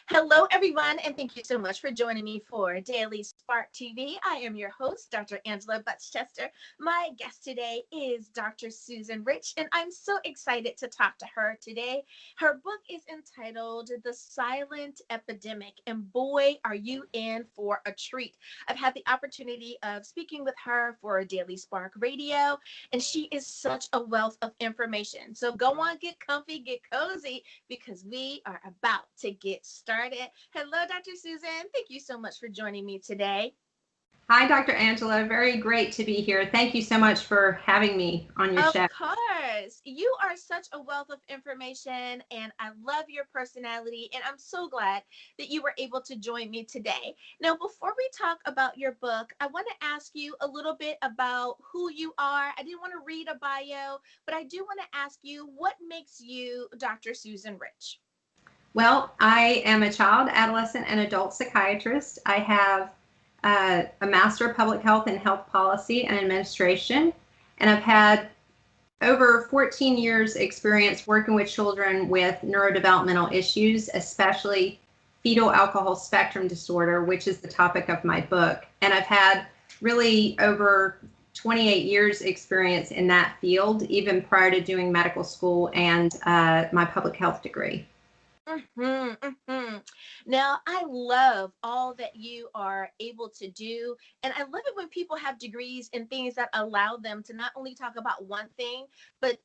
Hello, everyone, and thank you so much for joining me for Daily Spark TV. I am your host, Dr. Angela Butchester. My guest today is Dr. Susan Rich, and I'm so excited to talk to her today. Her book is entitled The Silent Epidemic, and boy, are you in for a treat. I've had the opportunity of speaking with her for Daily Spark Radio, and she is such a wealth of information. So go on, get comfy, get cozy, because we are about to get started. Hello, Dr. Susan. Thank you so much for joining me today. Hi, Dr. Angela. Very great to be here. Thank you so much for having me on your show. Of course. You are such a wealth of information, and I love your personality, and I'm so glad that you were able to join me today. Now, before we talk about your book, I want to ask you a little bit about who you are. I didn't want to read a bio, but I do want to ask you, what makes you Dr. Susan Rich? Well, I am a child, adolescent, and adult psychiatrist. I have a Master of Public Health and Health Policy and Administration, and I've had over 14 years experience working with children with neurodevelopmental issues, especially fetal alcohol spectrum disorder, which is the topic of my book. And I've had really over 28 years experience in that field, even prior to doing medical school and my public health degree. Now, I love all that you are able to do. And I love it when people have degrees in things that allow them to not only talk about one thing, but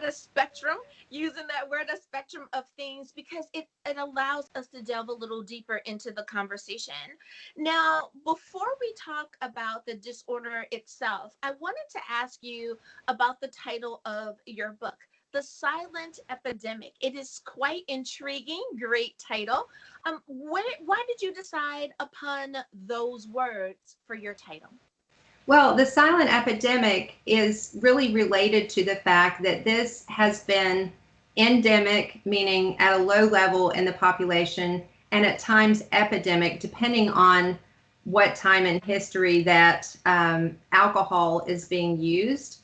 a spectrum, using that word, a spectrum of things, because it allows us to delve a little deeper into the conversation. Now, before we talk about the disorder itself, I wanted to ask you about the title of your book, The Silent Epidemic. It is quite intriguing, great title. Why did you decide upon those words for your title? Well, the silent epidemic is really related to the fact that this has been endemic, meaning at a low level in the population, and at times epidemic, depending on what time in history that alcohol is being used.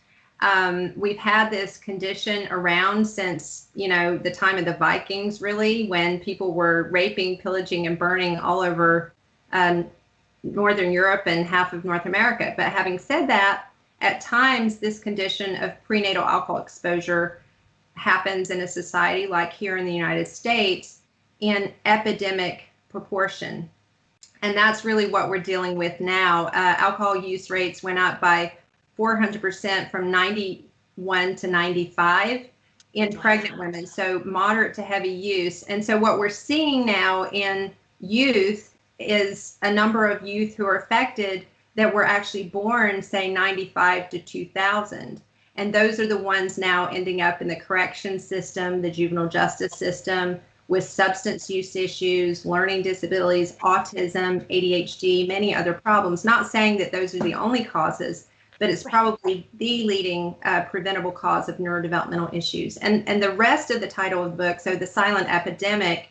We've had this condition around since, the time of the Vikings, really, when people were raping, pillaging, and burning all over Northern Europe and half of North America. But having said that, at times this condition of prenatal alcohol exposure happens in a society like here in the United States in epidemic proportion. And that's really what we're dealing with now. Alcohol use rates went up by 400% from 91 to 95 in pregnant women, so moderate to heavy use. And so what we're seeing now in youth is a number of youth who are affected that were actually born, say, 95 to 2000. And those are the ones now ending up in the correction system, the juvenile justice system, with substance use issues, learning disabilities, autism, ADHD, many other problems. Not saying that those are the only causes, but it's probably the leading preventable cause of neurodevelopmental issues. And the rest of the title of the book, so The Silent Epidemic,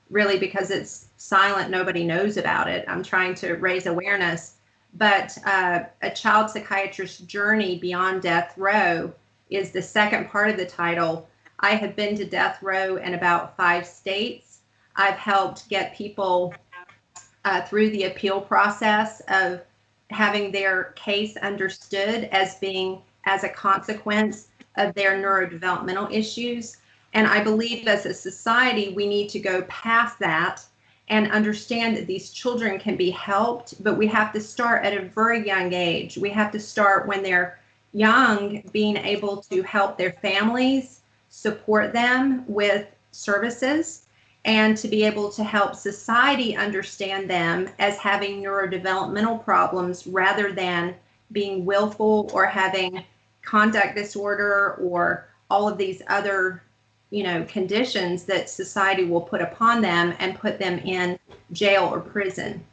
really because it's silent, nobody knows about it. I'm trying to raise awareness. But A Child Psychiatrist's Journey Beyond Death Row is the second part of the title. I have been to death row in about 5 states. I've helped get people through the appeal process of having their case understood as being as a consequence of their neurodevelopmental issues. And I believe as a society, we need to go past that and understand that these children can be helped, but we have to start at a very young age. We have to start when they're young, being able to help their families, support them with services, and to be able to help society understand them as having neurodevelopmental problems rather than being willful or having conduct disorder or all of these other conditions that society will put upon them and put them in jail or prison.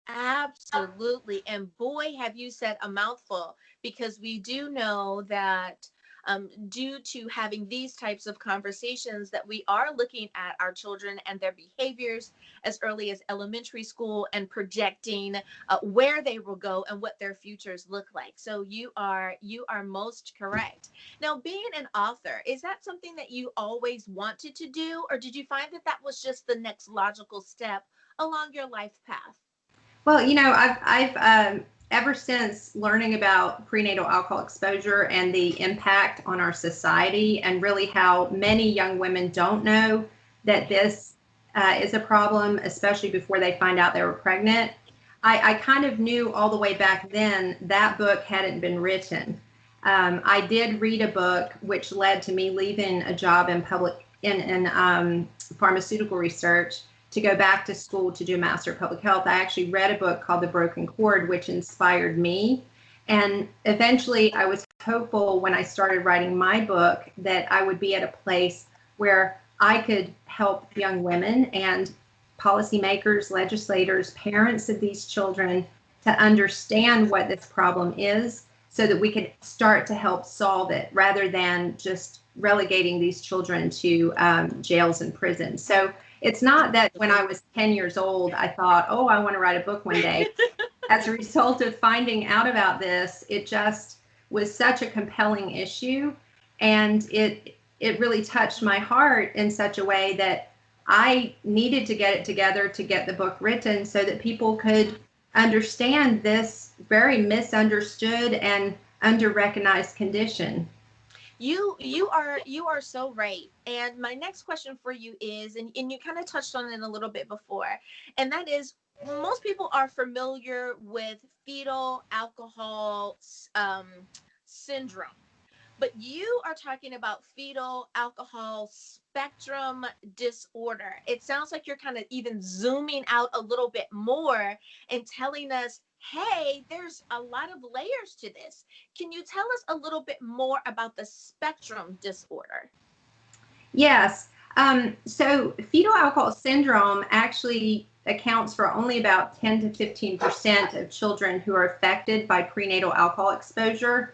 Absolutely. And boy, have you said a mouthful, because we do know that due to having these types of conversations, that we are looking at our children and their behaviors as early as elementary school and projecting where they will go and what their futures look like. So you are most correct. Now, being an author, is that something that you always wanted to do, or did you find that that was just the next logical step along your life path? Well, I've ever since learning about prenatal alcohol exposure and the impact on our society, and really how many young women don't know that this is a problem, especially before they find out they were pregnant. I kind of knew all the way back then that book hadn't been written. I did read a book which led to me leaving a job in pharmaceutical research to go back to school to do a Master of Public Health. I actually read a book called The Broken Cord, which inspired me. And eventually I was hopeful when I started writing my book that I would be at a place where I could help young women and policymakers, legislators, parents of these children to understand what this problem is, so that we could start to help solve it rather than just relegating these children to jails and prisons. So it's not that when I was 10 years old, I thought, oh, I want to write a book one day. As a result of finding out about this, it just was such a compelling issue. And it really touched my heart in such a way that I needed to get it together to get the book written so that people could understand this very misunderstood and under-recognized condition. You are so right. And my next question for you is, and you kind of touched on it a little bit before, and that is, most people are familiar with fetal alcohol syndrome, but you are talking about fetal alcohol spectrum disorder. It sounds like you're kind of even zooming out a little bit more and telling us, hey, there's a lot of layers to this. Can you tell us a little bit more about the spectrum disorder? Yes. So fetal alcohol syndrome actually accounts for only about 10 to 15% of children who are affected by prenatal alcohol exposure.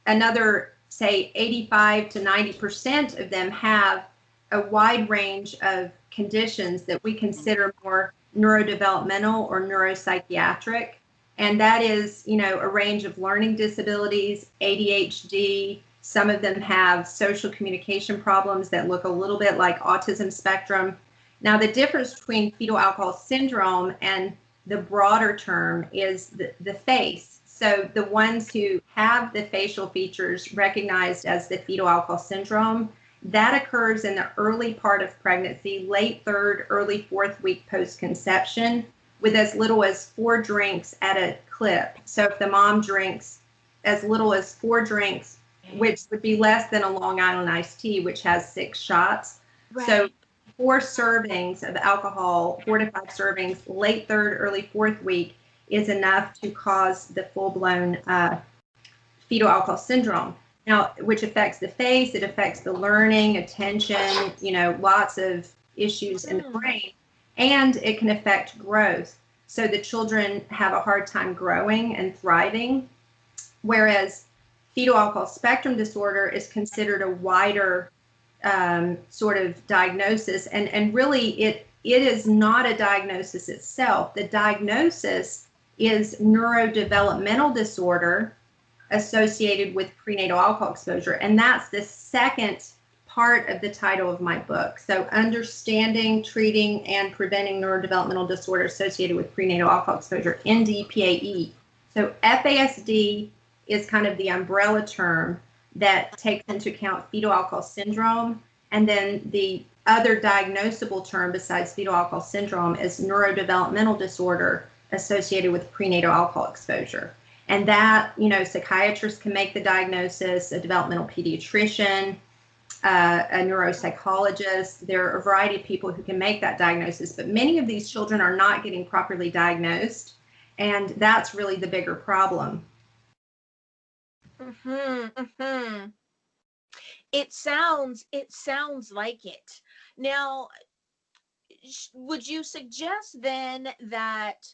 Another, say, 85 to 90% of them have a wide range of conditions that we consider more neurodevelopmental or neuropsychiatric. And that is, a range of learning disabilities, ADHD. Some of them have social communication problems that look a little bit like autism spectrum. Now, the difference between fetal alcohol syndrome and the broader term is the face. So the ones who have the facial features recognized as the fetal alcohol syndrome, that occurs in the early part of pregnancy, late third, early fourth week post-conception, with as little as 4 drinks at a clip. So if the mom drinks as little as 4 drinks, which would be less than a Long Island iced tea, which has 6 shots. Right. So 4 servings of alcohol, 4 to 5 servings, late third, early fourth week, is enough to cause the full-blown fetal alcohol syndrome. Now, which affects the face, it affects the learning, attention, lots of issues in the brain, and it can affect growth. So the children have a hard time growing and thriving, whereas fetal alcohol spectrum disorder is considered a wider sort of diagnosis, and really it is not a diagnosis itself. The diagnosis is neurodevelopmental disorder associated with prenatal alcohol exposure, and that's the second part of the title of my book. So understanding, treating, and preventing neurodevelopmental disorder associated with prenatal alcohol exposure, NDPAE. So FASD is kind of the umbrella term that takes into account fetal alcohol syndrome. And then the other diagnosable term besides fetal alcohol syndrome is neurodevelopmental disorder associated with prenatal alcohol exposure. And that, psychiatrists can make the diagnosis, a developmental pediatrician, a neuropsychologist. There are a variety of people who can make that diagnosis, but many of these children are not getting properly diagnosed. And that's really the bigger problem. It sounds like it. Now, would you suggest then that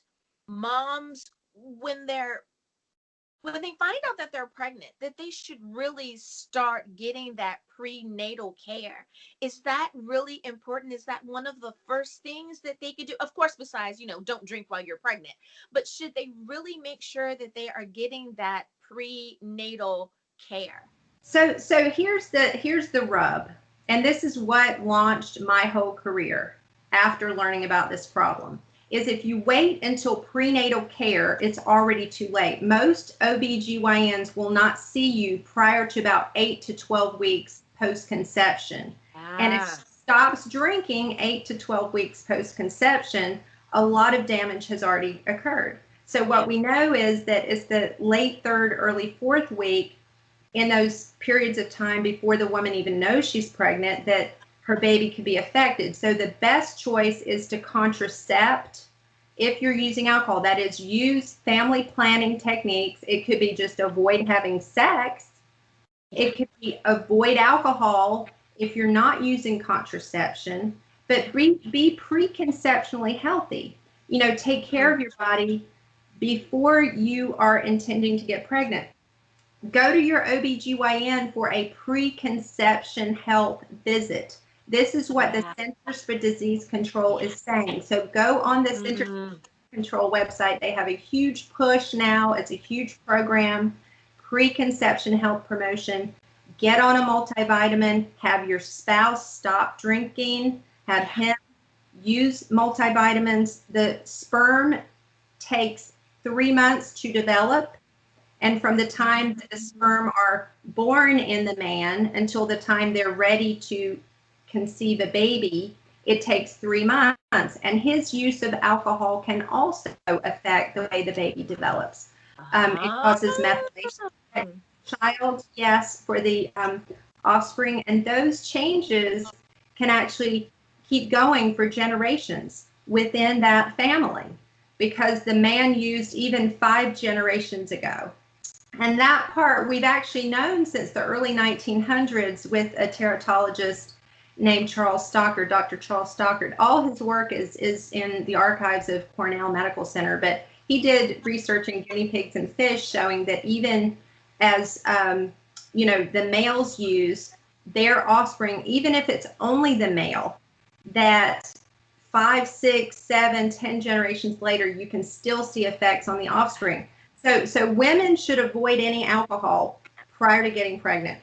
moms, when they find out that they're pregnant, that they should really start getting that prenatal care? Is that really important? Is that one of the first things that they could do? Of course, besides, don't drink while you're pregnant, but should they really make sure that they are getting that prenatal care? So here's the rub, and this is what launched my whole career after learning about this problem. Is if you wait until prenatal care, it's already too late. Most OBGYNs will not see you prior to about 8 to 12 weeks post-conception. And if she stops drinking 8 to 12 weeks post-conception, a lot of damage has already occurred. So what we know is that it's the late third, early fourth week, in those periods of time before the woman even knows she's pregnant, that her baby could be affected. So the best choice is to contracept if you're using alcohol. That is, use family planning techniques. It could be just avoid having sex. It could be avoid alcohol if you're not using contraception, but be preconceptionally healthy. Take care of your body before you are intending to get pregnant. Go to your OBGYN for a preconception health visit. This is what the Centers for Disease Control is saying. So go on the Centers for Disease Control website. They have a huge push now. It's a huge program, preconception health promotion. Get on a multivitamin. Have your spouse stop drinking. Have him use multivitamins. The sperm takes 3 months to develop. And from the time that the sperm are born in the man until the time they're ready to conceive a baby, it takes 3 months. And his use of alcohol can also affect the way the baby develops. It causes methylation. Child, yes, for the offspring. And those changes can actually keep going for generations within that family, because the man used even 5 generations ago. And that part we've actually known since the early 1900s with a teratologist named Charles Stockard, Dr. Charles Stockard. All his work is in the archives of Cornell Medical Center, but he did research in guinea pigs and fish showing that even as, the males use their offspring, even if it's only the male, that 5, 6, 7, 10 generations later, you can still see effects on the offspring. So women should avoid any alcohol prior to getting pregnant.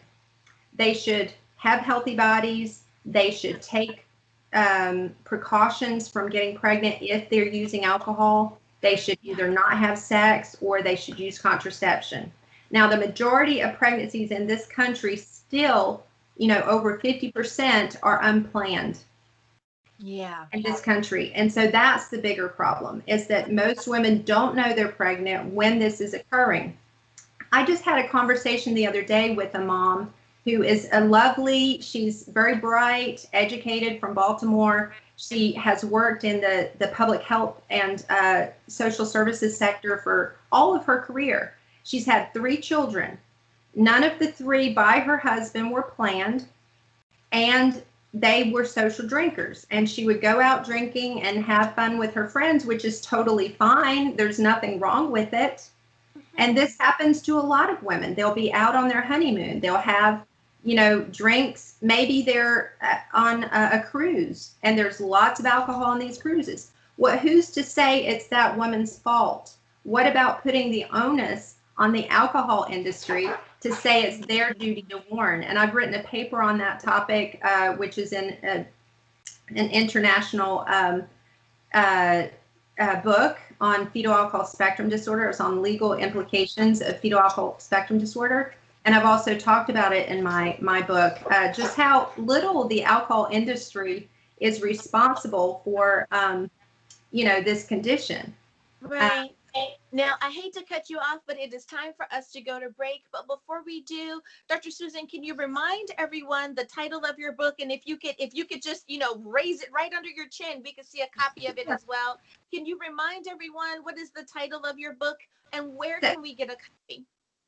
They should have healthy bodies. They should take precautions from getting pregnant if they're using alcohol. They should either not have sex or they should use contraception. Now, the majority of pregnancies in this country still, over 50% are unplanned. In this country. And so that's the bigger problem, is that most women don't know they're pregnant when this is occurring. I just had a conversation the other day with a mom who is she's very bright, educated, from Baltimore. She has worked in the public health and social services sector for all of her career. She's had 3 children. None of the 3 by her husband were planned, and they were social drinkers, and she would go out drinking and have fun with her friends, which is totally fine. There's nothing wrong with it. And this happens to a lot of women. They'll be out on their honeymoon. They'll have, drinks. Maybe they're on a cruise and there's lots of alcohol on these cruises. Who's to say it's that woman's fault? What about putting the onus on the alcohol industry to say it's their duty to warn? And I've written a paper on that topic, which is in an international book on fetal alcohol spectrum disorder. It's on legal implications of fetal alcohol spectrum disorder. And I've also talked about it in my book, just how little the alcohol industry is responsible for, this condition. Right. Now, I hate to cut you off, but it is time for us to go to break. But before we do, Dr. Susan, can you remind everyone the title of your book? And if you could just, raise it right under your chin, we could see a copy of it as well. Can you remind everyone what is the title of your book and where can we get a copy?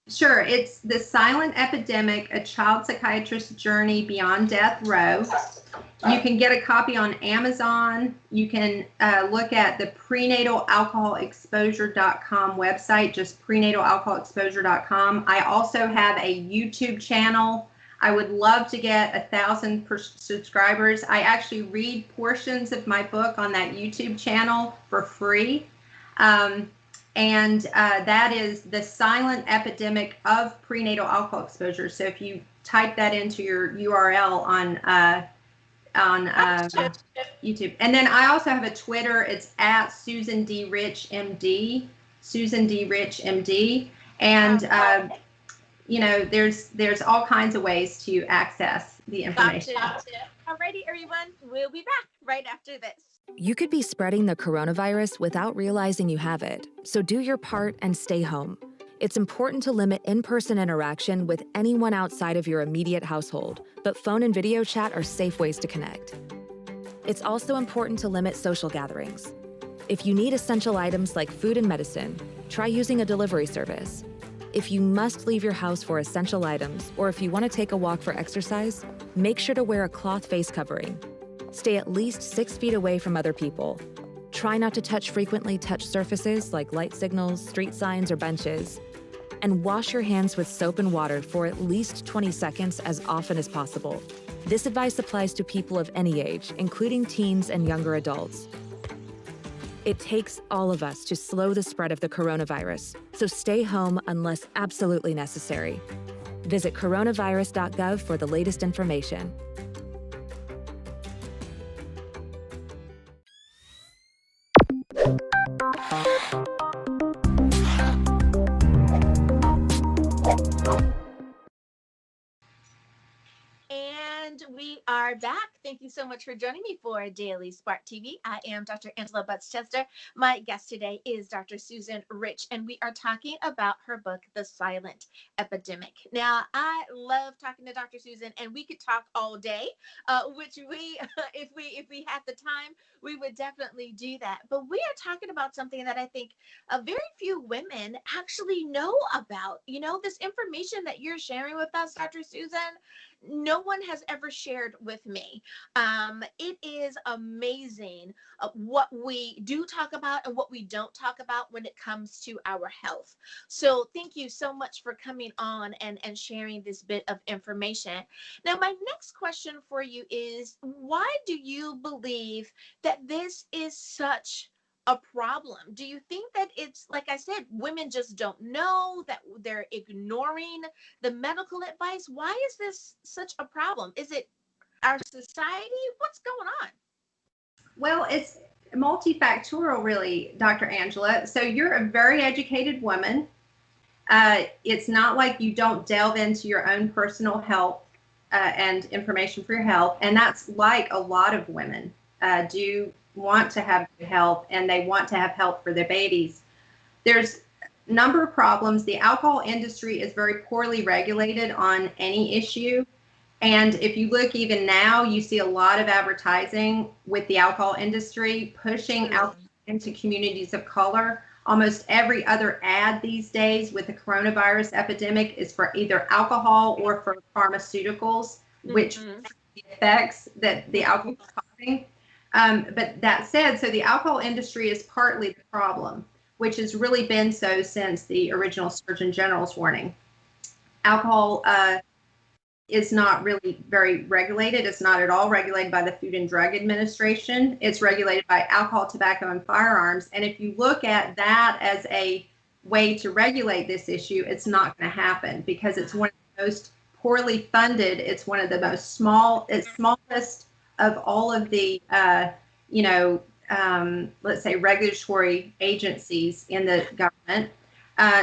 Sure. It's The Silent Epidemic, A Child Psychiatrist's Journey Beyond Death Row. You can get a copy on Amazon. You can look at the prenatalalcoholexposure.com website, just prenatalalcoholexposure.com. I also have a YouTube channel. I would love to get 1,000 subscribers. I actually read portions of my book on that YouTube channel for free. And that is The Silent Epidemic of Prenatal Alcohol Exposure. So if you type that into your URL on YouTube. And then I also have a Twitter. It's at Susan D. Rich MD, Susan D. Rich MD. And, you know, there's all kinds of ways to access the information. Gotcha. Alrighty, everyone. We'll be back right after this. You could be spreading the coronavirus without realizing you have it, so do your part and stay home. It's important to limit in-person interaction with anyone outside of your immediate household, but phone and video chat are safe ways to connect. It's also important to limit social gatherings. If you need essential items like food and medicine, try using a delivery service. If you must leave your house for essential items, or if you want to take a walk for exercise, make sure to wear a cloth face covering. Stay at least 6 feet away from other people. Try not to touch frequently touched surfaces like light signals, street signs, or benches. And wash your hands with soap and water for at least 20 seconds as often as possible. This advice applies to people of any age, including teens and younger adults. It takes all of us to slow the spread of the coronavirus, so stay home unless absolutely necessary. Visit Coronavirus.gov for the latest information. And we are back. Thank you so much for joining me for Daily Spark TV. I am Dr. Angela Butts-Chester. My guest today is Dr. Susan Rich, and we are talking about her book, The Silent Epidemic. Now, I love talking to Dr. Susan, and we could talk all day, which we, if we had the time, we would definitely do that. But we are talking about something that I think very few women actually know about. You know, this information that you're sharing with us, Dr. Susan, no one has ever shared with me. It is amazing what we do talk about and what we don't talk about when it comes to our health. So thank you so much for coming on and sharing this bit of information. Now, my next question for you is, why do you believe that this is such a problem? Do you think that it's, like I said, women just don't know, that they're ignoring the medical advice? Why is this such a problem? Is it our society? What's going on? Well, it's multifactorial, really, Dr. Angela. So you're a very educated woman. It's not like you don't delve into your own personal health and information for your health. And that's like a lot of women do want to have good health, and they want to have health for their babies. There's a number of problems. The alcohol industry is very poorly regulated on any issue. And if you look even now, you see a lot of advertising with the alcohol industry pushing alcohol into communities of color. Almost every other ad these days with the coronavirus epidemic is for either alcohol or for pharmaceuticals, which the effects that the alcohol is causing. But that said, so the alcohol industry is partly the problem, which has really been so since the original Surgeon General's warning. Alcohol is not really very regulated. It's not at all regulated by the Food and Drug Administration. It's regulated by Alcohol, Tobacco, and Firearms. And if you look at that as a way to regulate this issue, it's not going to happen because it's one of the most poorly funded. It's one of the most smallest of all of the, let's say, regulatory agencies in the government.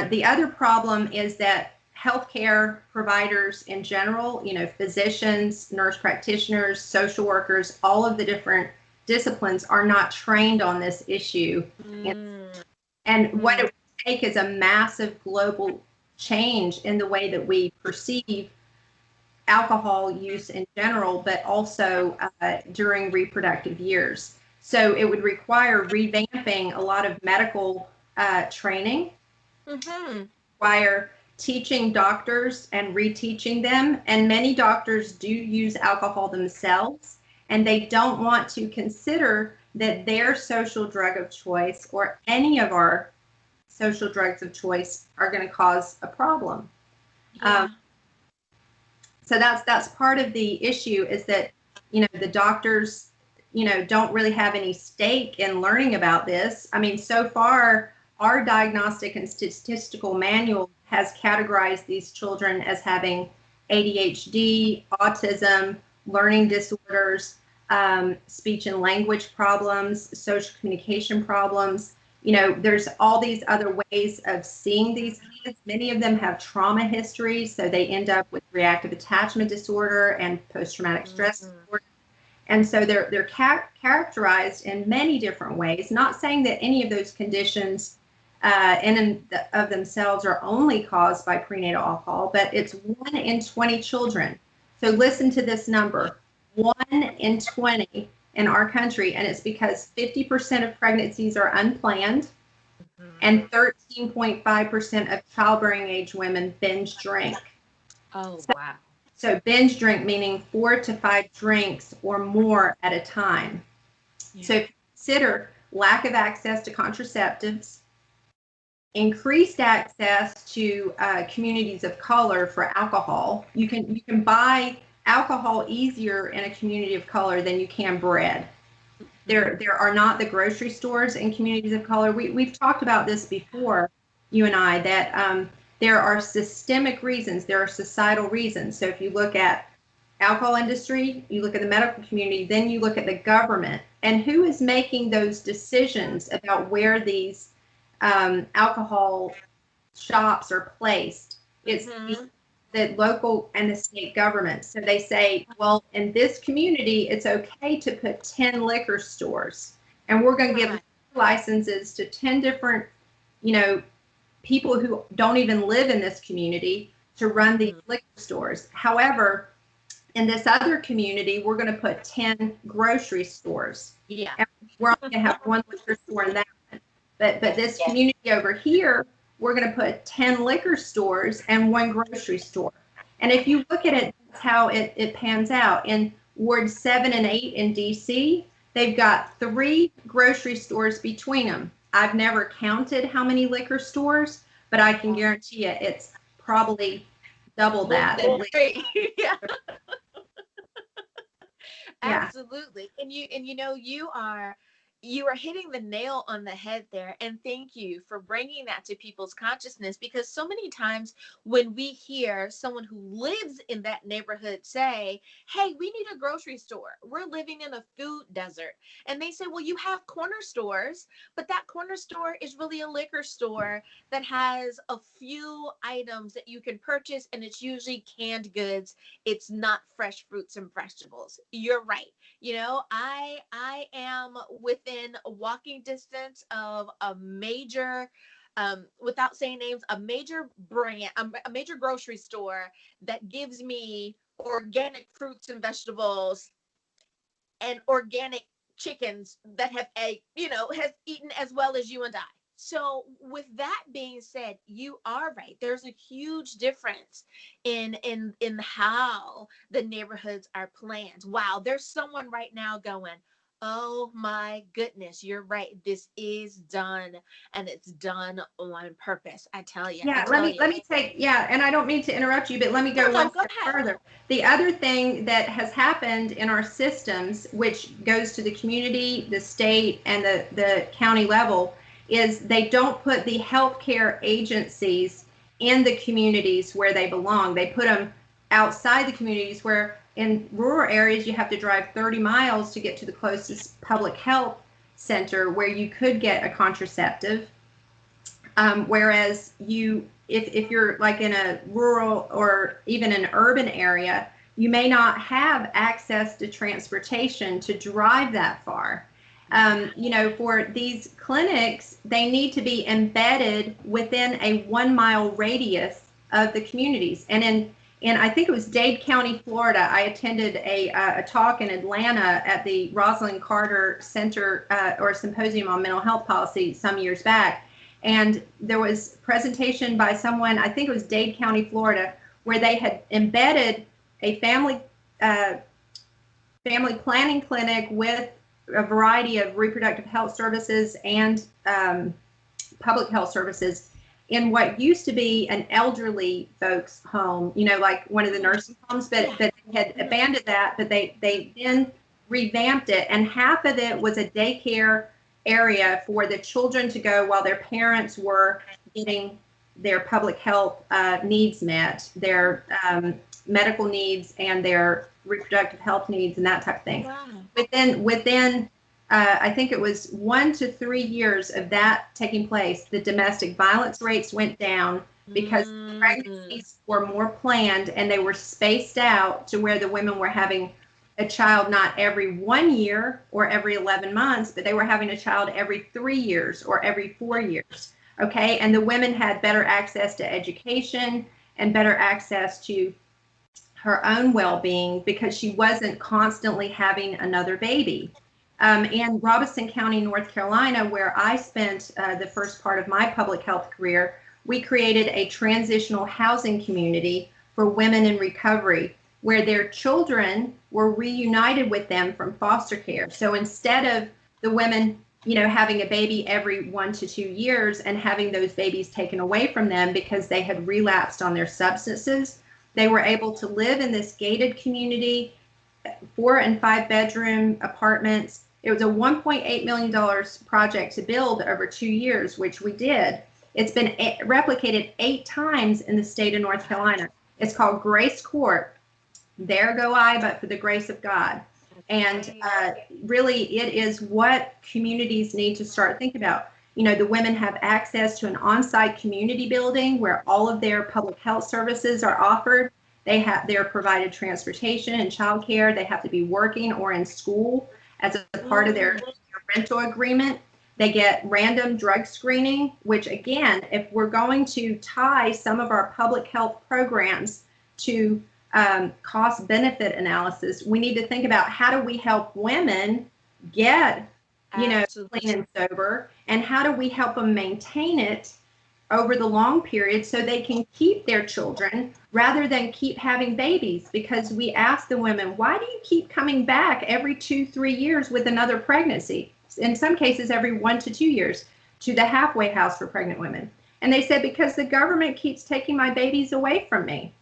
The other problem is that healthcare providers in general, physicians, nurse practitioners, social workers, all of the different disciplines are not trained on this issue. And what it would take is a massive global change in the way that we perceive alcohol use in general, but also during reproductive years. So it would require revamping a lot of medical training, require teaching doctors and reteaching them. And many doctors do use alcohol themselves, and they don't want to consider that their social drug of choice or any of our social drugs of choice are going to cause a problem. Yeah. So that's part of the issue, is that, the doctors, don't really have any stake in learning about this. I mean, so far, our diagnostic and statistical manual has categorized these children as having ADHD, autism, learning disorders, speech and language problems, social communication problems. There's all these other ways of seeing these kids. Many of them have trauma histories, so they end up with reactive attachment disorder and post-traumatic stress disorder. And so they're characterized in many different ways. Not saying that any of those conditions of themselves are only caused by prenatal alcohol, but it's 1 in 20 children. So listen to this number, 1 in 20 in our country, and it's because 50% of pregnancies are unplanned, and 13.5% of childbearing age women binge drink. Oh, wow. So binge drink meaning 4 to 5 drinks or more at a time. Yeah. So if you consider lack of access to contraceptives, increased access to communities of color for alcohol. You can buy alcohol easier in a community of color than you can bread. There are not the grocery stores in communities of color. We've talked about this before, you and I, that there are systemic reasons, there are societal reasons. So if you look at alcohol industry, you look at the medical community, then you look at the government, and who is making those decisions about where these alcohol shops are placed. It's the local and the state government. So they say, well, in this community, it's okay to put 10 liquor stores, and we're going to give licenses to 10 different, people who don't even live in this community to run these liquor stores. However, in this other community, we're going to put 10 grocery stores. Yeah. And we're only going to have 1 liquor store in that one. But this community over here, we're going to put 10 liquor stores and 1 grocery store. And if you look at it, that's how it pans out. In Ward 7 and 8 in DC, they've got 3 grocery stores between them. I've never counted how many liquor stores, but I can guarantee you it's probably double that. Yeah. Absolutely. And you are hitting the nail on the head there. And thank you for bringing that to people's consciousness, because so many times when we hear someone who lives in that neighborhood say, hey, we need a grocery store, we're living in a food desert. And they say, well, you have corner stores, but that corner store is really a liquor store that has a few items that you can purchase, and it's usually canned goods. It's not fresh fruits and vegetables. You're right. I am within walking distance of a major, without saying names, a major brand, a major grocery store that gives me organic fruits and vegetables and organic chickens that have has eaten as well as you and I. So with that being said, you are right. There's a huge difference in how the neighborhoods are planned. Wow, there's someone right now going, oh my goodness, you're right. This is done, and it's done on purpose. I tell you. Yeah, let me take, and I don't mean to interrupt you, but let me go one step further. The other thing that has happened in our systems, which goes to the community, the state, and the county level, is they don't put the healthcare agencies in the communities where they belong. They put them outside the communities, where in rural areas you have to drive 30 miles to get to the closest public health center where you could get a contraceptive. Whereas if you're like in a rural or even an urban area, you may not have access to transportation to drive that far. For these clinics, they need to be embedded within a 1 mile radius of the communities. And in I think it was Dade County, Florida, I attended a talk in Atlanta at the Rosalind Carter Center or Symposium on Mental Health Policy some years back. And there was a presentation by someone, I think it was Dade County, Florida, where they had embedded a family planning clinic with a variety of reproductive health services and public health services in what used to be an elderly folks home, like one of the nursing homes, but they had abandoned that, but they then revamped it, and half of it was a daycare area for the children to go while their parents were getting their public health needs met, their medical needs and their reproductive health needs and that type of thing. Wow. Within I think it was 1 to 3 years of that taking place, the domestic violence rates went down because pregnancies were more planned and they were spaced out to where the women were having a child not every 1 year or every 11 months, but they were having a child every 3 years or every 4 years. Okay. And the women had better access to education and better access to her own well-being because she wasn't constantly having another baby. In Robeson County, North Carolina, where I spent the first part of my public health career, we created a transitional housing community for women in recovery where their children were reunited with them from foster care. So instead of the women, having a baby every 1 to 2 years and having those babies taken away from them because they had relapsed on their substances, they were able to live in this gated community, 4 and 5 bedroom apartments. It was a $1.8 million project to build over 2 years, which we did. It's been replicated 8 times in the state of North Carolina. It's called Grace Court. There go I, but for the grace of God. And really, it is what communities need to start thinking about. The women have access to an on-site community building where all of their public health services are offered. They're provided transportation and childcare. They have to be working or in school as a part of their rental agreement. They get random drug screening, which again, if we're going to tie some of our public health programs to cost benefit analysis, we need to think about how do we help women get, clean and sober, and how do we help them maintain it over the long period so they can keep their children rather than keep having babies. Because we ask the women, why do you keep coming back every 2-3 years with another pregnancy? In some cases, every 1 to 2 years to the halfway house for pregnant women. And they said, because the government keeps taking my babies away from me.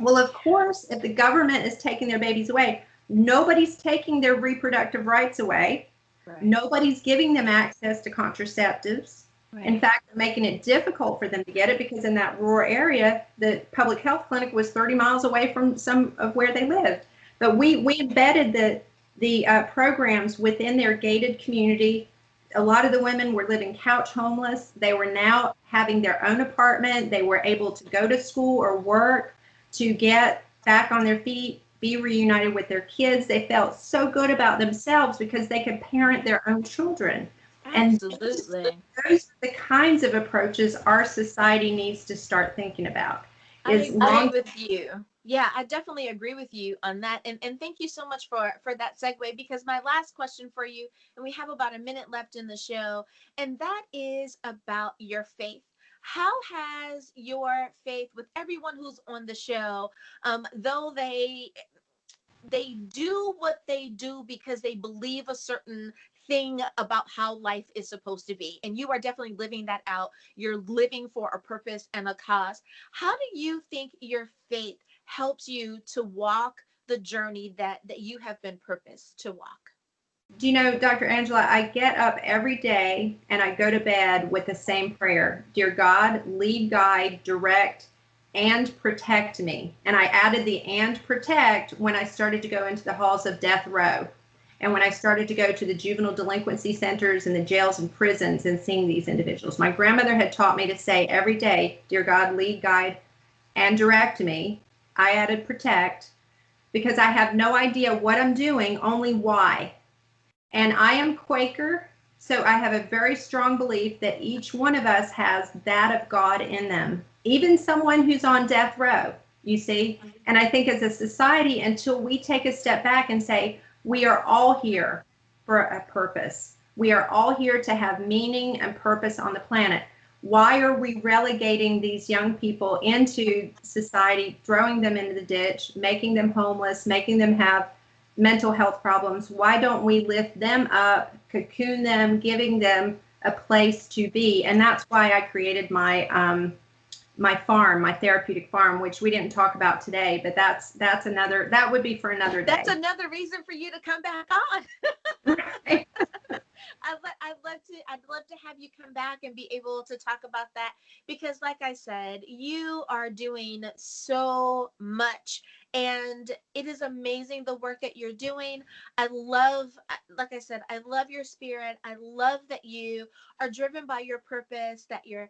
Well, of course, if the government is taking their babies away, nobody's taking their reproductive rights away. Right. Nobody's giving them access to contraceptives. Right. In fact, they're making it difficult for them to get it because in that rural area, the public health clinic was 30 miles away from some of where they lived. But we embedded the programs within their gated community. A lot of the women were living couch homeless. They were now having their own apartment. They were able to go to school or work to get back on their feet, be reunited with their kids. They felt so good about themselves because they could parent their own children. Absolutely. And those are the kinds of approaches our society needs to start thinking about. I agree with you. Yeah, I definitely agree with you on that. And thank you so much for that segue, because my last question for you, and we have about a minute left in the show, and that is about your faith. How has your faith with everyone who's on the show, though they do what they do because they believe a certain thing about how life is supposed to be, and you are definitely living that out. You're living for a purpose and a cause. How do you think your faith helps you to walk the journey that you have been purposed to walk? Do you know, Dr. Angela, I get up every day and I go to bed with the same prayer. Dear God, lead, guide, direct, and protect me. And I added the and protect when I started to go into the halls of death row. And when I started to go to the juvenile delinquency centers and the jails and prisons and seeing these individuals. My grandmother had taught me to say every day, dear God, lead, guide, and direct me. I added protect because I have no idea what I'm doing, only why. And I am Quaker, so I have a very strong belief that each one of us has that of God in them, even someone who's on death row, you see. And I think as a society, until we take a step back and say, we are all here for a purpose. We are all here to have meaning and purpose on the planet. Why are we relegating these young people into society, throwing them into the ditch, making them homeless, making them have mental health problems? Why don't we lift them up, cocoon them, giving them a place to be? And that's why I created my farm, my therapeutic farm, which we didn't talk about today, but that would be for another day. That's another reason for you to come back on. Right. I'd love to have you come back and be able to talk about that, because like I said, you are doing so much and it is amazing the work that you're doing. Like I said, I love your spirit. I love that you are driven by your purpose, that your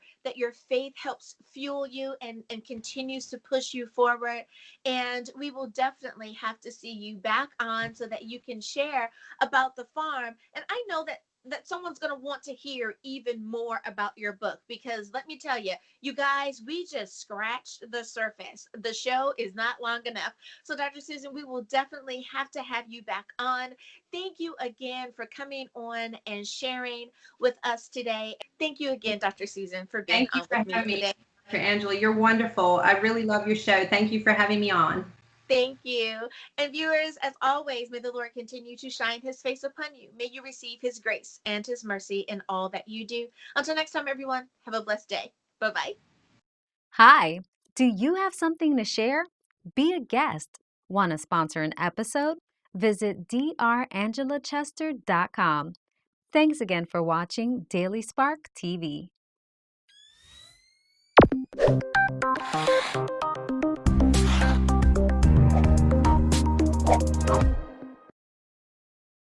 faith helps fuel you and continues to push you forward. And we will definitely have to see you back on so that you can share about the farm. And I know that someone's going to want to hear even more about your book, because let me tell you, you guys, we just scratched the surface. The show is not long enough. So Dr. Susan, we will definitely have to have you back on. Thank you again for coming on and sharing with us today. Thank you again, Dr. Susan, for being Thank you on for with me having me, today. Dr. Angela. You're wonderful. I really love your show. Thank you for having me on. Thank you. And viewers, as always, may the Lord continue to shine his face upon you. May you receive his grace and his mercy in all that you do. Until next time, everyone, have a blessed day. Bye-bye. Hi, do you have something to share? Be a guest. Want to sponsor an episode? Visit drangela.chester.com. Thanks again for watching Daily Spark TV.